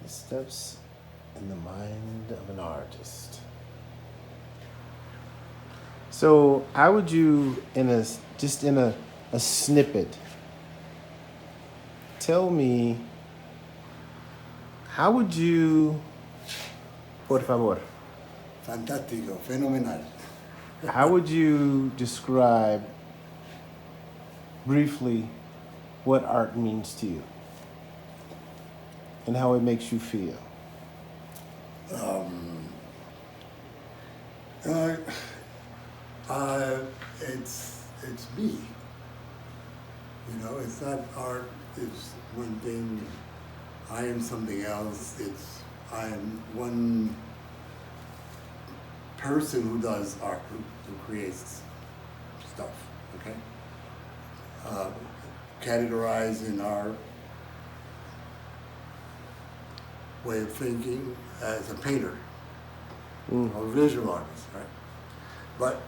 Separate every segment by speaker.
Speaker 1: The steps in the mind of an artist. So, how would you, in a snippet, tell me, how would you, por favor,
Speaker 2: Fantástico, fenomenal.
Speaker 1: how would you describe briefly what art means to you and how it makes you feel?
Speaker 2: It's me. You know, it's not art. It's one thing. I am something else. I am one person who does art, who creates stuff. Okay. Categorized in our way of thinking as a painter or a visual artist, right? But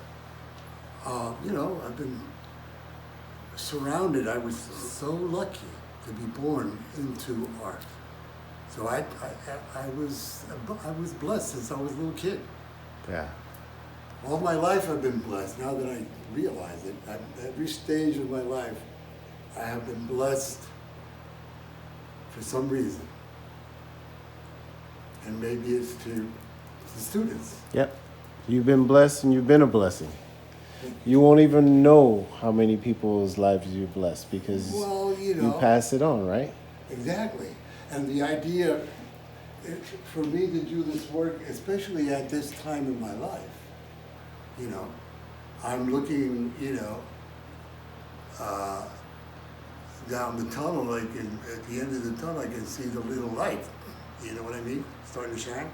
Speaker 2: you know, I've been surrounded. I was so lucky to be born into art. So I was blessed since I was a little kid.
Speaker 1: Yeah.
Speaker 2: All my life I've been blessed. Now that I realize it, at every stage of my life, I have been blessed for some reason. And maybe it's to the students.
Speaker 1: Yep. You've been blessed and you've been a blessing. You won't even know how many people's lives you've blessed because you pass it on, right?
Speaker 2: Exactly. And the idea, for me to do this work, especially at this time in my life, you know, I'm looking, you know, down the tunnel, like at the end of the tunnel, I can see the little light. You know what I mean? Starting to shine.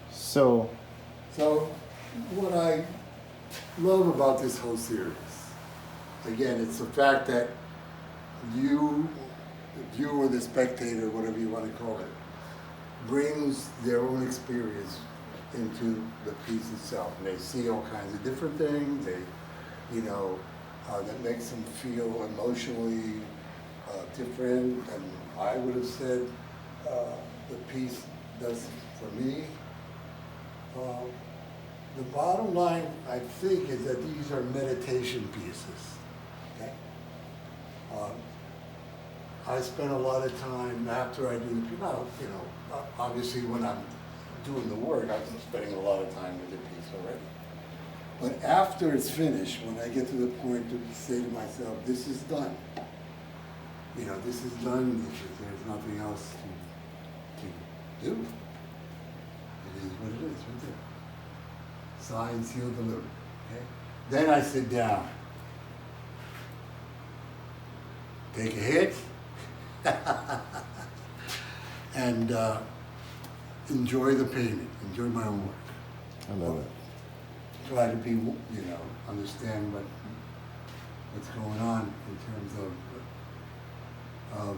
Speaker 1: So
Speaker 2: what I love about this whole series, again, it's the fact that you, the viewer, the spectator, whatever you want to call it, brings their own experience into the piece itself. And they see all kinds of different things. They, you know, that makes them feel emotionally different. And I would have said the piece does for me. The bottom line, I think, is that these are meditation pieces. Okay? I spend a lot of time after I do the piece. You know, obviously when I'm doing the work, I'm spending a lot of time with the piece already. But after it's finished, when I get to the point to say to myself, this is done. You know, this is done. There's nothing else to do. It is what it is, right there. Signed, sealed, delivered. Okay? Then I sit down. Take a hit. And enjoy the painting. Enjoy my own work.
Speaker 1: I love it.
Speaker 2: Try to be, you know, understand what's going on in terms of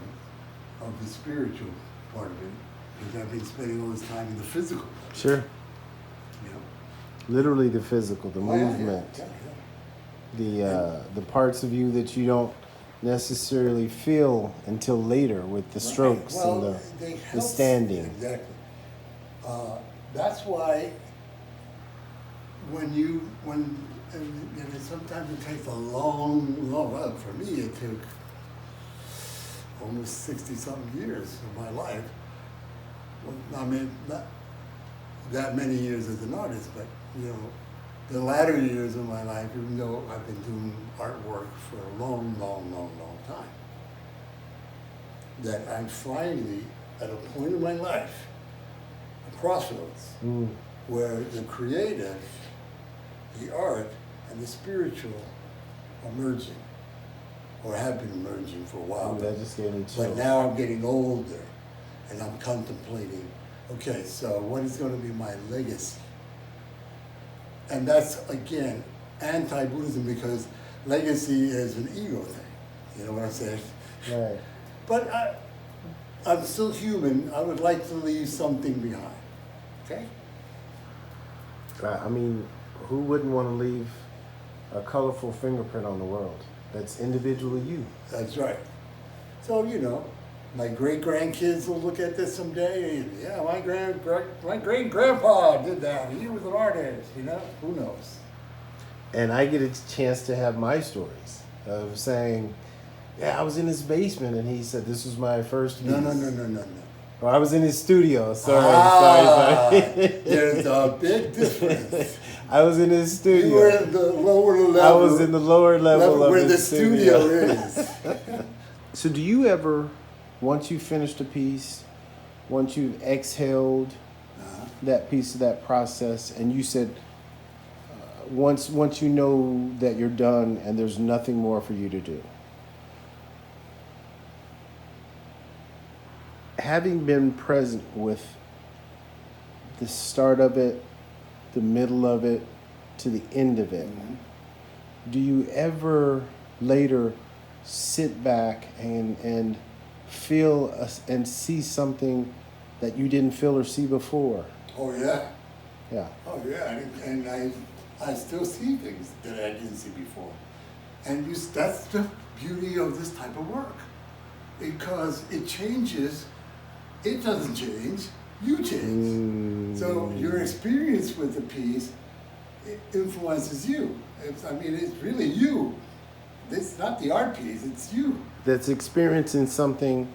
Speaker 2: the spiritual part of it, because I've been spending all this time in the physical.
Speaker 1: Sure.
Speaker 2: You know?
Speaker 1: Literally the physical, the movement, the parts of you that you don't necessarily feel until later with the strokes and the standing.
Speaker 2: Exactly. That's why and sometimes it takes a long, well, for me it took almost 60-something years of my life. Well, I mean, not that many years as an artist, but, you know, the latter years of my life, even though I've been doing artwork for a long, long, long, long time, that I'm finally at a point in my life, a crossroads, where the creative, the art, and the spiritual are merging, or have been merging for a while.
Speaker 1: That just gave me chills.
Speaker 2: But now I'm getting older, and I'm contemplating, okay, so what is going to be my legacy? And that's, again, anti-Buddhism, because legacy is an ego thing. You know what I'm saying?
Speaker 1: Right.
Speaker 2: But I'm still human. I would like to leave something behind. Okay?
Speaker 1: I mean, who wouldn't want to leave a colorful fingerprint on the world that's individually you.
Speaker 2: That's right. So, my great-grandkids will look at this someday and, yeah, my great-grandpa did that. He was an artist, Who knows?
Speaker 1: And I get a chance to have my stories of saying, yeah, I was in his basement and he said, this was my first piece.
Speaker 2: No.
Speaker 1: Or I was in his studio. Sorry.
Speaker 2: There's a big difference.
Speaker 1: I was in his studio.
Speaker 2: You were in the lower level.
Speaker 1: I was in the lower level of
Speaker 2: where the
Speaker 1: his
Speaker 2: studio is.
Speaker 1: So do you ever, once you finished a piece, once you've exhaled that piece of that process, and you said, once you know that you're done and there's nothing more for you to do, having been present with the start of it, the middle of it, to the end of it, do you ever later sit back and feel and see something that you didn't feel or see before?
Speaker 2: Oh, yeah.
Speaker 1: Yeah.
Speaker 2: Oh, yeah. And I still see things that I didn't see before. And that's the beauty of this type of work. Because it changes. It doesn't change. You change. So your experience with the piece, it influences you. It's really you. It's not the art piece, it's you.
Speaker 1: That's experiencing something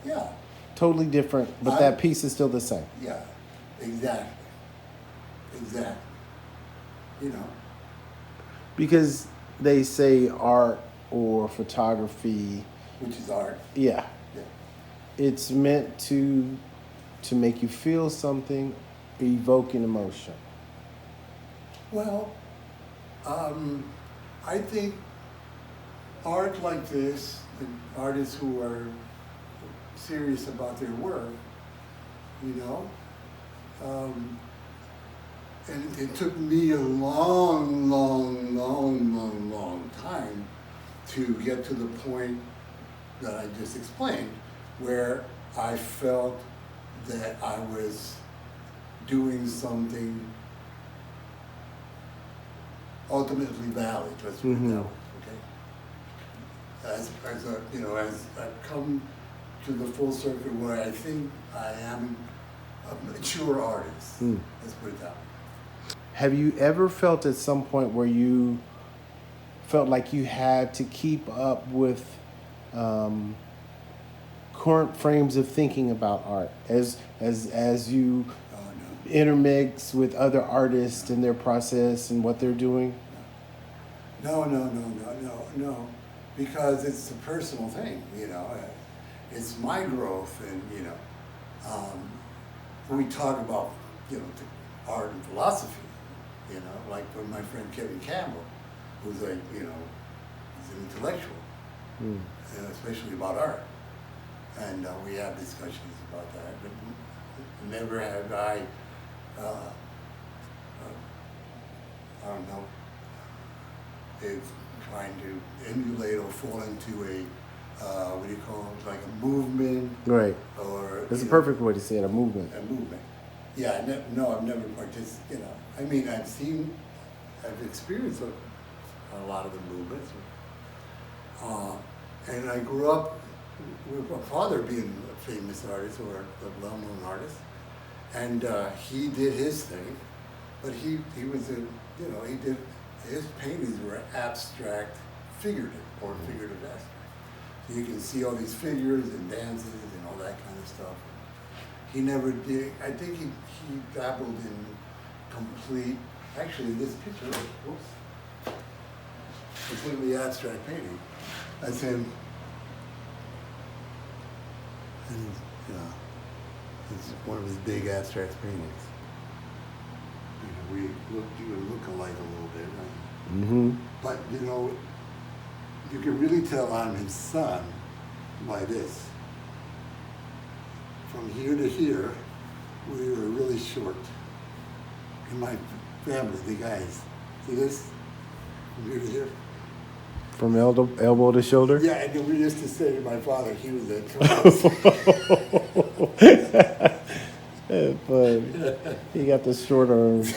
Speaker 1: totally different, but that piece is still the same.
Speaker 2: Yeah, exactly.
Speaker 1: Because they say art or photography,
Speaker 2: which is art.
Speaker 1: Yeah. It's meant to make you feel something, evoke an emotion.
Speaker 2: Well, I think art like this, and artists who are serious about their work, and it took me a long time to get to the point that I just explained, where I felt that I was doing something ultimately valid. Let's put it that way. Okay. As I've come to the full circle where I think I am a mature artist. Let's put it that way.
Speaker 1: Have you ever felt at some point where you felt like you had to keep up with current frames of thinking about art as you intermix with other artists and their process and what they're doing?
Speaker 2: No, because it's a personal thing, It's my growth, and when we talk about art and philosophy, like with my friend Kevin Campbell, who's he's an intellectual, especially about art. And we have discussions about that, but never have I don't know, if trying to emulate or fall into a, what do you call it, like a movement.
Speaker 1: Right.
Speaker 2: Or
Speaker 1: that's a perfect way to say it, a movement.
Speaker 2: A movement. Yeah, I've never participated, I've experienced a lot of the movements. And I grew up with my father being a famous artist or a well-known artist. And he did his thing, but he was his paintings were abstract figurative abstract. So you can see all these figures and dances and all that kind of stuff. He never did, I think he dabbled in complete, actually this picture, completely abstract painting. That's him. And it's one of his big abstract paintings. We look alike a little bit, right? But you can really tell I'm his son by this. From here to here, we were really short. In my family, the guys, see this? From here to here.
Speaker 1: From elbow to shoulder?
Speaker 2: Yeah, and then we used to say to my father, he was a
Speaker 1: but he got the short arms.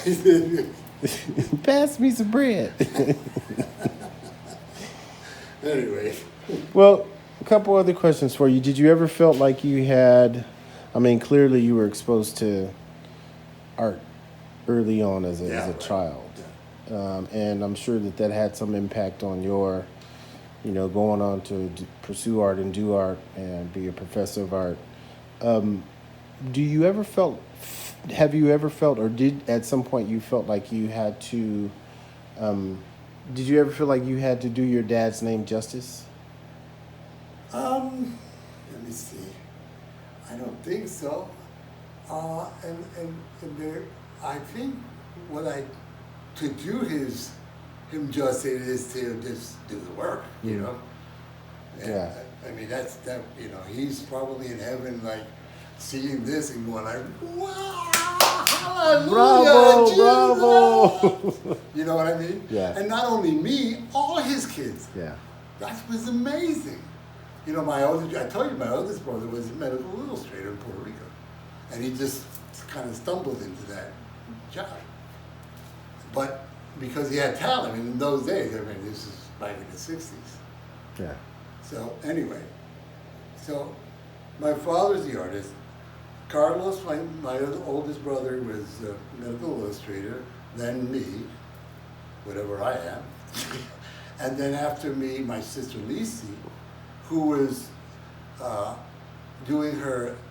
Speaker 1: Pass me some bread.
Speaker 2: Anyway.
Speaker 1: Well, a couple other questions for you. Did you ever felt like you had, I mean, clearly you were exposed to art early on as a
Speaker 2: Right.
Speaker 1: child.
Speaker 2: Yeah.
Speaker 1: And I'm sure that had some impact on your, going on to pursue art and do art and be a professor of art. Do you ever have you ever felt, or did at some point you felt like you had to, did you ever feel like you had to do your dad's name justice?
Speaker 2: Let me see. I don't think so. And there, I think what I to do him justice is to just do the work, you know. And,
Speaker 1: Yeah.
Speaker 2: I mean that he's probably in heaven like seeing this and going like, wow, hallelujah,
Speaker 1: Bravo,
Speaker 2: Jesus!
Speaker 1: bravo.
Speaker 2: You know what I mean?
Speaker 1: Yeah.
Speaker 2: And not only me, all his kids.
Speaker 1: Yeah.
Speaker 2: That was amazing. You know, I told you my oldest brother was a medical illustrator in Puerto Rico. And he just kind of stumbled into that job. But because he had talent, in those days, I mean, this is back in the 60s.
Speaker 1: Yeah.
Speaker 2: So anyway, my father's the artist. Carlos, my oldest brother, was a medical illustrator. Then me, whatever I am. And then after me, my sister Lisi, who was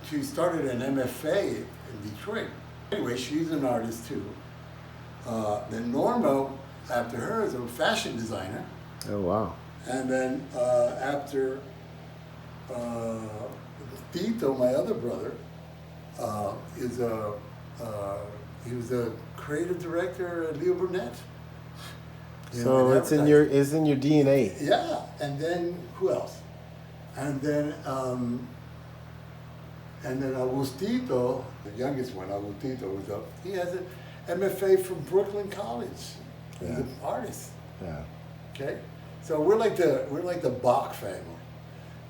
Speaker 2: she started an MFA in Detroit. Anyway, she's an artist too. Then Norma, after her, is a fashion designer.
Speaker 1: Oh, wow.
Speaker 2: And then after Tito, my other brother, he was a creative director at Leo Burnett.
Speaker 1: So it's in your DNA.
Speaker 2: Yeah, and then who else? And then Agustito, the youngest one, Agustito, was up. He has an MFA from Brooklyn College. He's an artist.
Speaker 1: Yeah.
Speaker 2: Okay, so we're like the Bach family.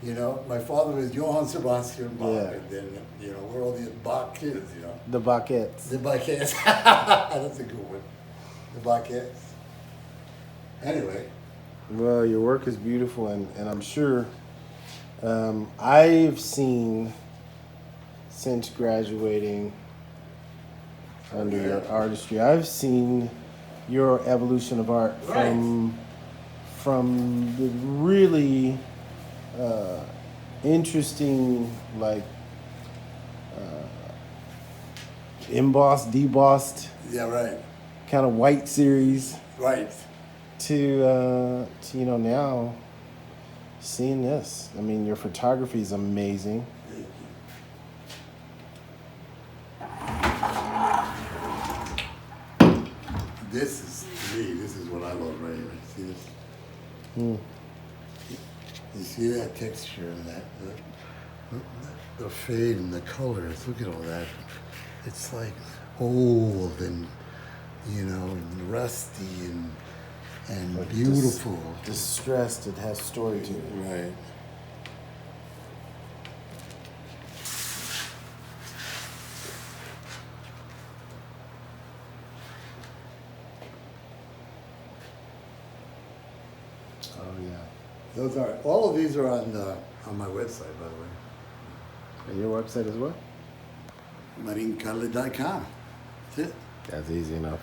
Speaker 2: You know, my father was Johann Sebastian Bach, and then we're all the Bach kids. You know,
Speaker 1: the Bachettes.
Speaker 2: The Bachettes. That's a good one. The Bachettes. Anyway.
Speaker 1: Well, your work is beautiful, and I'm sure I've seen since graduating under your artistry, I've seen your evolution of art from the really interesting, like embossed, debossed, kind of white series, to now seeing this. I mean, your photography is amazing.
Speaker 2: This is what I love right here. See this? You see that texture and the fade and the colors. Look at all that. It's like old and and rusty and like beautiful.
Speaker 1: Distressed. It has story to it.
Speaker 2: Right. All of these are on my website, by the way.
Speaker 1: And your website as well?
Speaker 2: MarinCarle.com. That's it.
Speaker 1: That's easy enough.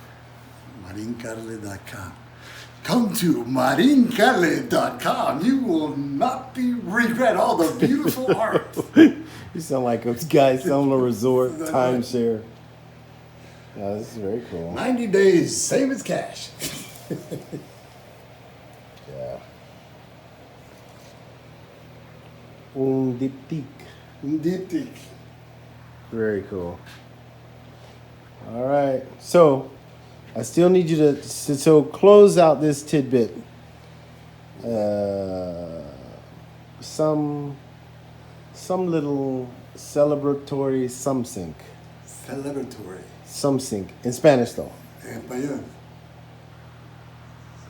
Speaker 2: MarinCarle.com. Come to MarinCarle.com. You will not regret all the beautiful art.
Speaker 1: You sound like a guy selling a resort timeshare. Yeah, this is very cool.
Speaker 2: 90 days, same as cash.
Speaker 1: Yeah. Un diptyque. Very cool. All right. So, I still need you to close out this tidbit. Some little celebratory something. Something. In Spanish, though.
Speaker 2: En español.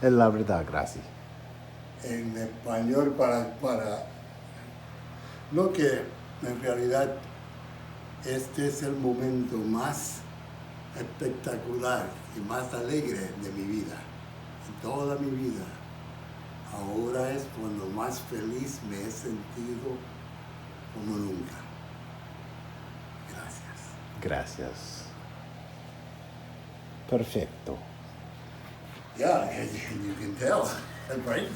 Speaker 1: Es la verdad, gracias.
Speaker 2: En español para lo que en realidad este es el momento más espectacular y más alegre de mi vida, en toda mi vida. ahora es cuando más feliz me he sentido como nunca. Gracias.
Speaker 1: Gracias. Perfecto.
Speaker 2: Yeah, you can tell, right?